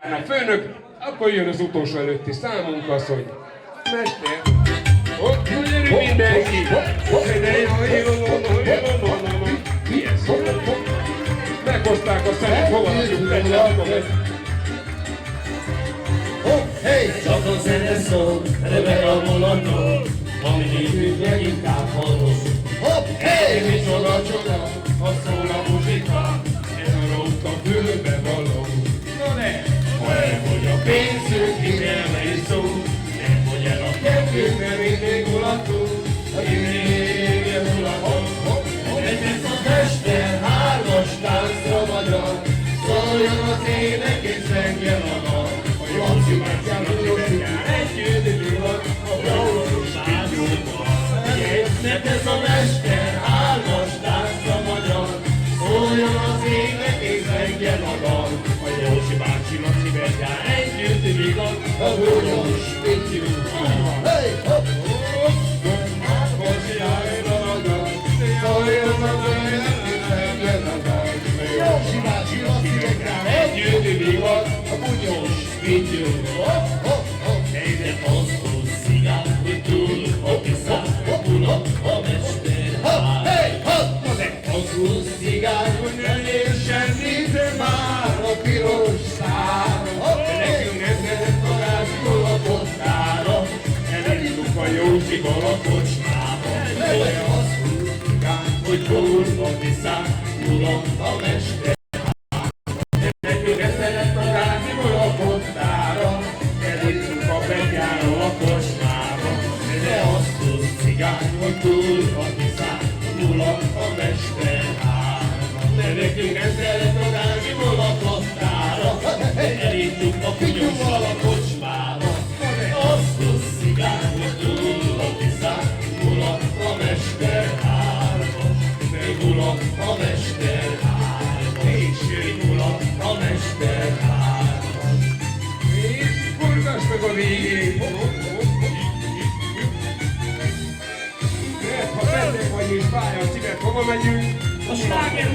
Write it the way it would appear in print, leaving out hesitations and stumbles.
A főnök, akkor jön az utolsó előtti számunk az, hogy mester. Hopp, gyerünk mindenki! Mi ez? Meghozták a szemet, fogadjuk le, akkor ez. Csak a zene szól, rebeg a vonaton, ami nézünk leginkább hallom. Micsoda csoda, ha szól a muzsika, ez a rót a fülbe való. Na ne! Nem, hogy a pénzünk hitelmei szó, nem, hogy el a kettőnk, mert mindig mulatunk, mindig mulatunk. Ez lesz a mester, hármas táncra magyar, szóljon az ének és zengjen a dal. A Janci Bátyám, együtt illat, a Braulós Bátyóban. Mert ez a mester, hármas táncra magyar, szóljon az ének és zengjen a dal. A Józsi bácsi Laci Bergyán, együtt illat, a Braulós Bátyóban. Józsi bácsi Laci Bergyán, együtt illat, a bunyós vityóban. Egyre hosszú szigát, hogy túl a piszát, a bulat, a mester hál. Hosszú szigát, hogy ne ér semmit, de már a piros szár. Nekünk ezért a rázsból a pottára, elindulunk a Józsival a kocsmába. Egyre hosszú szigát, hogy túl a piszát, bulat, a mester. Nekünk ezért a rázsból a pottára, elindulunk a betyáról a kocsmába. De hosszú szigát, hogy túl a piszát, bulat, a mester hál. Nekünk ezért a rázsból a pottára, elindulunk a pinyóval a kocsmába. Hosszú szigát, hogy túl a piszát, bulat, a mester hál. Bulat, a mester hál. Bulat, a mester hál. És forgass meg a végén! Mert ha beteg vagy és fáj a szíved, hova megyünk? A sláger